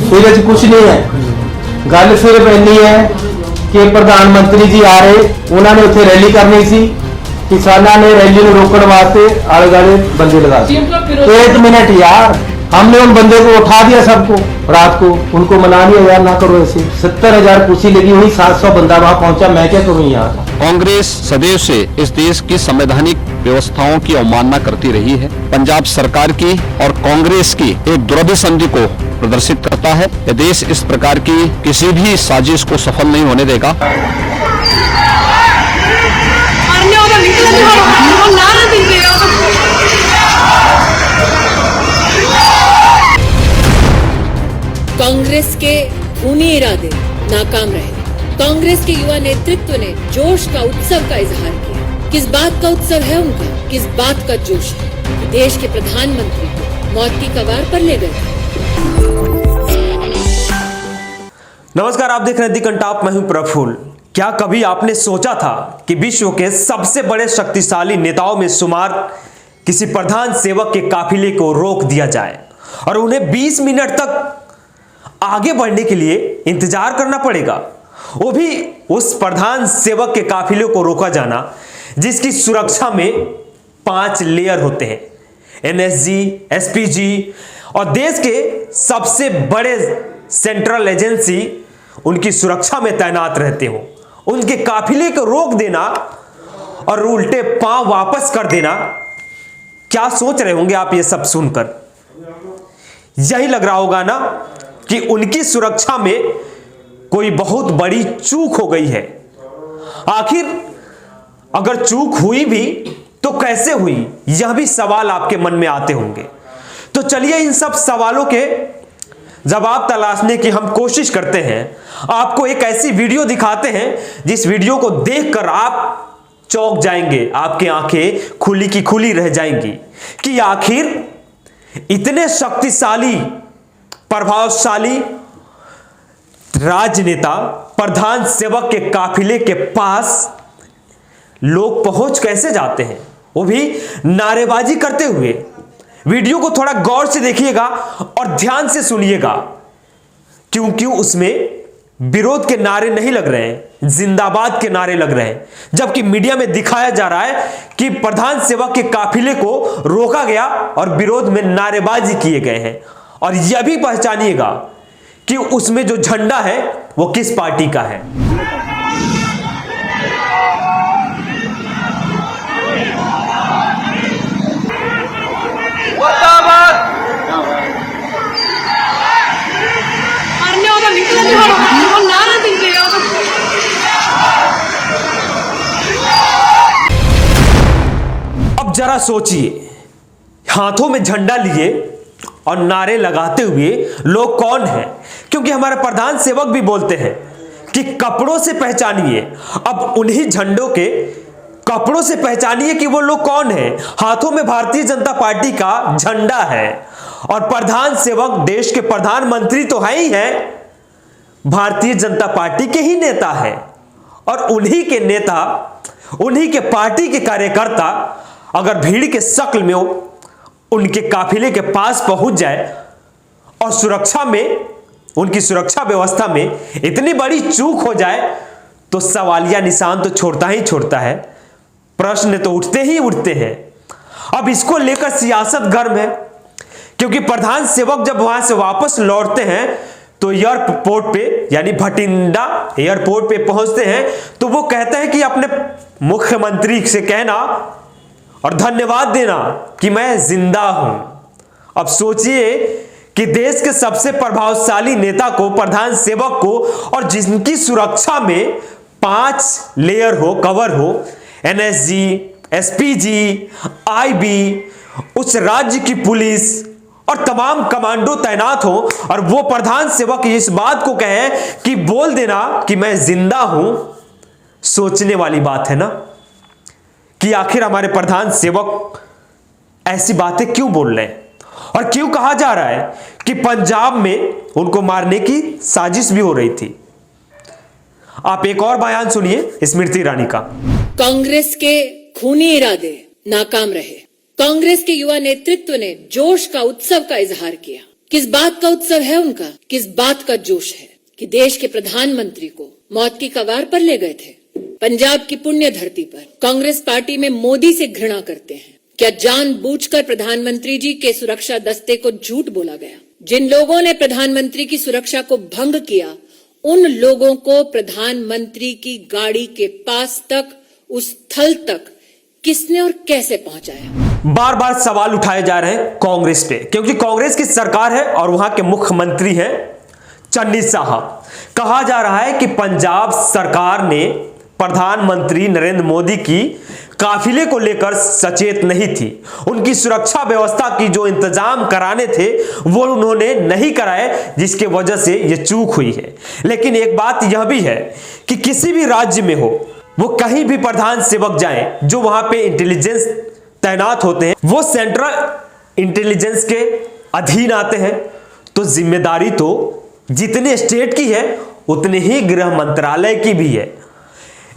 ਇਹਦੇ 'ਚ ਕੁਝ ਨਹੀਂ ਹੈ। ਗੱਲ ਸਿਰਫ ਇੰਨੀ ਹੈ ਕਿ ਪ੍ਰਧਾਨ ਮੰਤਰੀ ਜੀ ਆ ਰਹੇ, ਉਹਨਾਂ ਨੇ ਉੱਥੇ ਰੈਲੀ ਕਰਨੀ ਸੀ, किसानों ने रैली में रोकने वास्ते आले दुआले बंदे लगा दिए। एक मिनट यार, हमने उन बंदे को उठा दिया सबको रात को, उनको मना लिया यार ना करो ऐसे। 70,000 कुर्सी लगी हुई, 700 बंदा वहां पहुंचा, मैं क्या करूं यहाँ। कांग्रेस सदैव से इस देश की संवैधानिक व्यवस्थाओं की अवमानना करती रही है। पंजाब सरकार की और कांग्रेस की एक दुरभिसंधि को प्रदर्शित करता है। यह देश इस प्रकार की किसी भी साजिश को सफल नहीं होने देगा। कांग्रेस के खूनी इरादे नाकाम रहे। कांग्रेस के युवा नेतृत्व ने जोश का उत्सव का इजहार किया। किस बात का उत्सव है उनका, किस बात का जोश है? देश के प्रधानमंत्री को मौत की कगार पर ले गए। नमस्कार, आप देख रहे हैं दी कंटाप, मैं हूं प्रफुल्ल। क्या कभी आपने सोचा था कि विश्व के सबसे बड़े शक्तिशाली नेताओं में शुमार किसी प्रधान सेवक के काफिले को रोक दिया जाए और उन्हें 20 मिनट तक आगे बढ़ने के लिए इंतजार करना पड़ेगा? वो भी उस प्रधान सेवक के काफिले को रोका जाना जिसकी सुरक्षा में 5 लेयर होते हैं। एनएसजी, एसपीजी और देश के सबसे बड़े सेंट्रल एजेंसी उनकी सुरक्षा में तैनात रहते हो। उनके काफिले को रोक देना और उल्टे पांव वापस कर देना, क्या सोच रहे होंगे आप ये सब सुनकर? यही लग रहा होगा ना कि उनकी सुरक्षा में कोई बहुत बड़ी चूक हो गई है। आखिर अगर चूक हुई भी तो कैसे हुई, यह भी सवाल आपके मन में आते होंगे। तो चलिए इन सब सवालों के जवाब तलाशने की हम कोशिश करते हैं। आपको एक ऐसी वीडियो दिखाते हैं जिस वीडियो को देखकर आप चौंक जाएंगे, आपकी आंखें खुली की खुली रह जाएंगी कि आखिर इतने शक्तिशाली, प्रभावशाली राजनेता, प्रधान सेवक के काफिले के पास लोग पहुंच कैसे जाते हैं, वो भी नारेबाजी करते हुए। वीडियो को थोड़ा गौर से देखिएगा और ध्यान से सुनिएगा, क्योंकि उसमें विरोध के नारे नहीं लग रहे हैं, जिंदाबाद के नारे लग रहे हैं। जबकि मीडिया में दिखाया जा रहा है कि प्रधान सेवक के काफिले को रोका गया और विरोध में नारेबाजी किए गए हैं। और यह भी पहचानिएगा कि उसमें जो झंडा है वो किस पार्टी का है। अब जरा सोचिए, हाथों में झंडा लिए और नारे लगाते हुए लोग कौन हैं? क्योंकि हमारे प्रधान सेवक भी बोलते हैं कि कपड़ों से पहचानिए। अब उन्हीं झंडों के कपड़ों से पहचानिए कि वो लोग कौन हैं। हाथों में भारतीय जनता पार्टी का झंडा है और प्रधान सेवक देश के प्रधानमंत्री तो है ही है, भारतीय जनता पार्टी के ही नेता है। और उन्हीं के नेता, उन्हीं के पार्टी के कार्यकर्ता अगर भीड़ के शक्ल में उनके काफिले के पास पहुंच जाए और सुरक्षा में, उनकी सुरक्षा व्यवस्था में इतनी बड़ी चूक हो जाए तो सवालिया निशान तो छोड़ता ही छोड़ता है, प्रश्न तो उठते ही उठते हैं। अब इसको लेकर सियासत गर्म है, क्योंकि प्रधान सेवक जब वहां से वापस लौटते हैं तो एयरपोर्ट पे, यानी भटिंडा एयरपोर्ट पे पहुंचते हैं तो वो कहते हैं कि अपने मुख्यमंत्री से कहना और धन्यवाद देना कि मैं जिंदा हूं। अब सोचिए कि देश के सबसे प्रभावशाली नेता को, प्रधान सेवक को, और जिनकी सुरक्षा में 5 लेयर हो, कवर हो, एनएसजी, एसपीजी, आईबी, उस राज्य की पुलिस और तमाम कमांडो तैनात हो, और वो प्रधान सेवक इस बात को कहे कि बोल देना कि मैं जिंदा हूं। सोचने वाली बात है ना कि आखिर हमारे प्रधान सेवक ऐसी बातें क्यों बोल रहे हैं और क्यों कहा जा रहा है कि पंजाब में उनको मारने की साजिश भी हो रही थी। आप एक और बयान सुनिए स्मृति ईरानी का। कांग्रेस के खूनी इरादे नाकाम रहे। कांग्रेस के युवा नेतृत्व ने जोश का उत्सव का इजहार किया। किस बात का उत्सव है उनका, किस बात का जोश है कि देश के प्रधानमंत्री को मौत की कगार पर ले गए थे। पंजाब की पुण्य धरती पर कांग्रेस पार्टी में मोदी से घृणा करते हैं। क्या जानबूझकर प्रधानमंत्री जी के सुरक्षा दस्ते को झूठ बोला गया? जिन लोगों ने प्रधानमंत्री की सुरक्षा को भंग किया, उन लोगों को प्रधानमंत्री की गाड़ी के पास तक, उस स्थल तक किसने और कैसे पहुंचाया? बार बार सवाल उठाए जा रहे हैं कांग्रेस पे, क्योंकि कांग्रेस की सरकार है और वहां के मुख्यमंत्री हैं चन्नी साहब। कहा जा रहा है कि पंजाब सरकार ने प्रधानमंत्री नरेंद्र मोदी की काफिले को लेकर सचेत नहीं थी। उनकी सुरक्षा व्यवस्था की जो इंतजाम कराने थे वो उन्होंने नहीं कराए, जिसके वजह से ये चूक हुई है। लेकिन एक बात यह भी है कि किसी भी राज्य में हो, वो कहीं भी प्रधान सेवक जाएं, जो वहां पे इंटेलिजेंस तैनात होते हैं वो सेंट्रल इंटेलिजेंस के अधीन आते हैं, तो जिम्मेदारी तो जितने स्टेट की है उतने ही गृह मंत्रालय की भी है।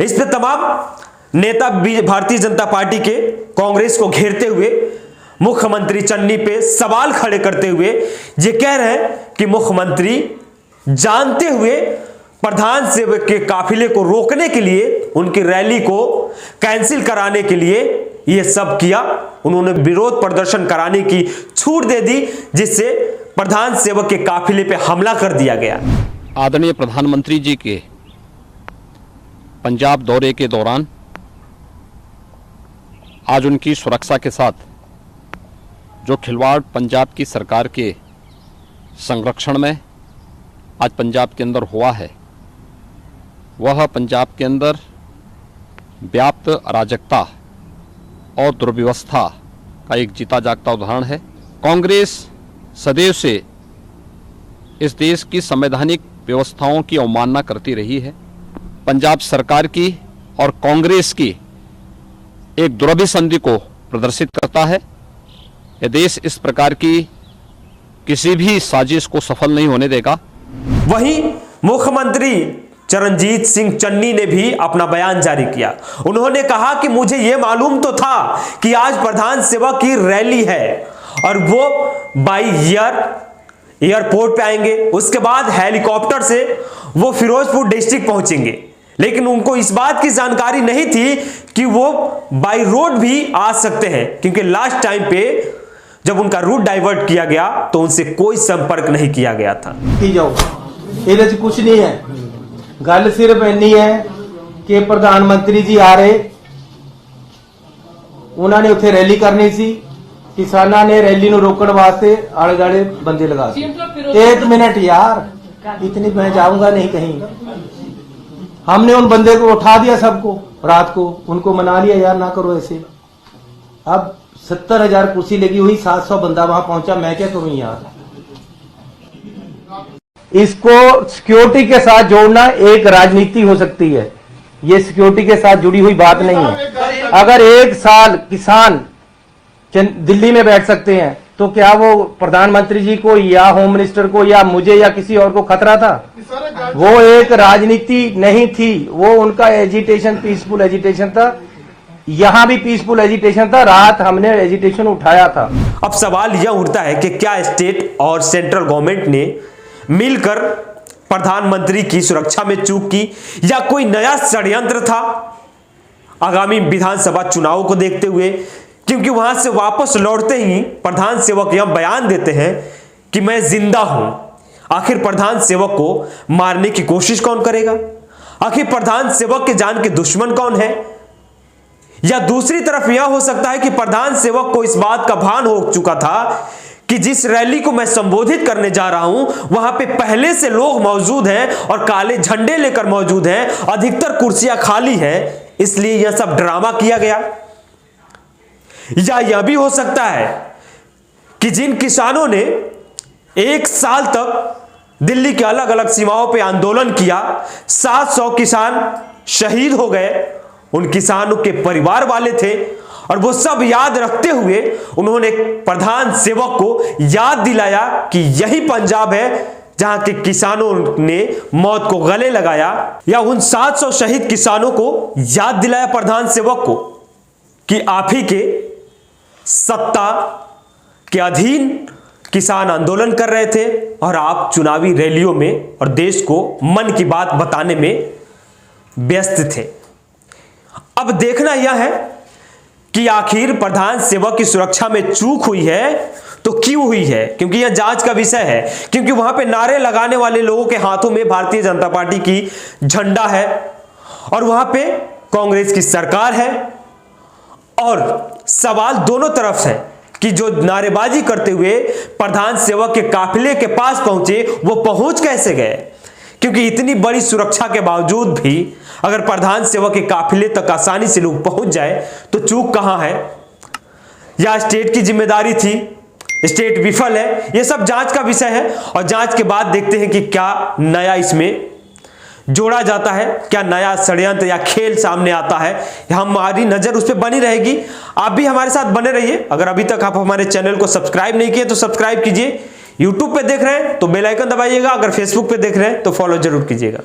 इस पे तमाम नेता भारतीय जनता पार्टी के कांग्रेस को घेरते हुए मुख्यमंत्री चन्नी पे सवाल खड़े करते हुए ये कह रहे हैं कि मुख्यमंत्री जानते हुए प्रधान सेवक के काफिले को रोकने के लिए, उनकी रैली को कैंसिल कराने के लिए यह सब किया। उन्होंने विरोध प्रदर्शन कराने की छूट दे दी, जिससे प्रधान सेवक के काफिले पे हमला कर दिया गया। आदरणीय प्रधानमंत्री जी के पंजाब दौरे के दौरान आज उनकी सुरक्षा के साथ जो खिलवाड़ पंजाब की सरकार के संरक्षण में आज पंजाब के अंदर हुआ है, वह पंजाब के अंदर व्याप्त अराजकता और दुर्व्यवस्था का एक जीता जागता उदाहरण है। कांग्रेस सदैव से इस देश की संवैधानिक व्यवस्थाओं की अवमानना करती रही है। पंजाब सरकार की और कांग्रेस की एक दुरभिसंधि को प्रदर्शित करता है। यह देश इस प्रकार की किसी भी साजिश को सफल नहीं होने देगा। वहीं मुख्यमंत्री चरणजीत सिंह चन्नी ने भी अपना बयान जारी किया। उन्होंने कहा कि मुझे यह मालूम तो था कि आज प्रधान सेवक की रैली है और वो बाई एयरपोर्ट पे आएंगे, उसके बाद हेलीकॉप्टर से वो फिरोजपुर डिस्ट्रिक्ट पहुंचेंगे, लेकिन उनको इस बात की जानकारी नहीं थी कि वो बाई रोड भी आ सकते हैं, क्योंकि लास्ट टाइम पे जब उनका रूट डाइवर्ट किया गया तो उनसे कोई संपर्क नहीं किया गया था। ਇਹਦੇ 'ਚ ਕੁਝ नहीं है, गल सिर्फ इन्नी है कि प्रधानमंत्री जी आ रहे, उन्होंने उत्थे रैली करनी सी, किसानां ने रैली ਨੂੰ रोकने वास्ते आले दुआले बंदे लगा दिए। एक मिनट यार, इतनी मैं जाऊंगा नहीं कहीं। हमने उन बंदे को उठा दिया, सबको रात को उनको मना लिया, यार ना करो ऐसे। अब 70,000 कुर्सी लगी हुई, 700 बंदा वहां पहुंचा, मैं क्या करूं यार। इसको सिक्योरिटी के साथ जोड़ना एक राजनीति हो सकती है, ये सिक्योरिटी के साथ जुड़ी हुई बात नहीं है। अगर एक साल किसान दिल्ली में बैठ सकते हैं तो क्या वो प्रधानमंत्री जी को या होम मिनिस्टर को या मुझे या किसी और को खतरा था? वो एक राजनीति नहीं थी, वो उनका एजिटेशन पीसफुल एजिटेशन था। यहां भी पीसफुल एजिटेशन था, रात हमने एजिटेशन उठाया था। अब सवाल यह उठता है कि क्या स्टेट और सेंट्रल गवर्नमेंट ने मिलकर प्रधानमंत्री की सुरक्षा में चूक की या कोई नया षड्यंत्र था आगामी विधानसभा चुनाव को देखते हुए? क्योंकि वहां से वापस लौटते ही प्रधान सेवक यह बयान देते हैं कि मैं जिंदा हूं। आखिर प्रधान सेवक को मारने की कोशिश कौन करेगा? आखिर प्रधान सेवक के जान के दुश्मन कौन है? या दूसरी तरफ यह हो सकता है कि प्रधान सेवक को इस बात का भान हो चुका था कि जिस रैली को मैं संबोधित करने जा रहा हूं वहां पे पहले से लोग मौजूद हैं और काले झंडे लेकर मौजूद हैं, अधिकतर कुर्सियां खाली हैं, इसलिए यह सब ड्रामा किया गया। या यह भी हो सकता है कि जिन किसानों ने 1 साल तक दिल्ली के अलग अलग सीमाओं पर आंदोलन किया, 700 किसान शहीद हो गए, उन किसानों के परिवार वाले थे, और वो सब याद रखते हुए उन्होंने प्रधान सेवक को याद दिलाया कि यही पंजाब है जहां के किसानों ने मौत को गले लगाया। या उन 700 शहीद किसानों को याद दिलाया प्रधान सेवक को कि आप ही के सत्ता के अधीन किसान आंदोलन कर रहे थे और आप चुनावी रैलियों में और देश को मन की बात बताने में व्यस्त थे। अब देखना यह है कि आखिर प्रधान सेवक की सुरक्षा में चूक हुई है तो क्यों हुई है, क्योंकि यह जांच का विषय है। क्योंकि वहां पे नारे लगाने वाले लोगों के हाथों में भारतीय जनता पार्टी की झंडा है और वहां पे कांग्रेस की सरकार है और सवाल दोनों तरफ है कि जो नारेबाजी करते हुए प्रधान सेवक के काफिले के पास पहुंचे वो पहुंच कैसे गए, क्योंकि इतनी बड़ी सुरक्षा के बावजूद भी अगर प्रधान सेवक के काफिले तक आसानी से लोग पहुंच जाए तो चूक कहां है, या स्टेट की जिम्मेदारी थी, स्टेट विफल है, यह सब जांच का विषय है। और जांच के बाद देखते हैं कि क्या नया इसमें जोड़ा जाता है, क्या नया षड्यंत्र या खेल सामने आता है। हमारी नजर उस पर बनी रहेगी। आप भी हमारे साथ बने रहिए। अगर अभी तक आप हमारे चैनल को सब्सक्राइब नहीं किए तो सब्सक्राइब कीजिए। यूट्यूब पे देख रहे हैं तो बेल आइकन दबाइएगा, अगर फेसबुक पे देख रहे हैं तो फॉलो जरूर कीजिएगा।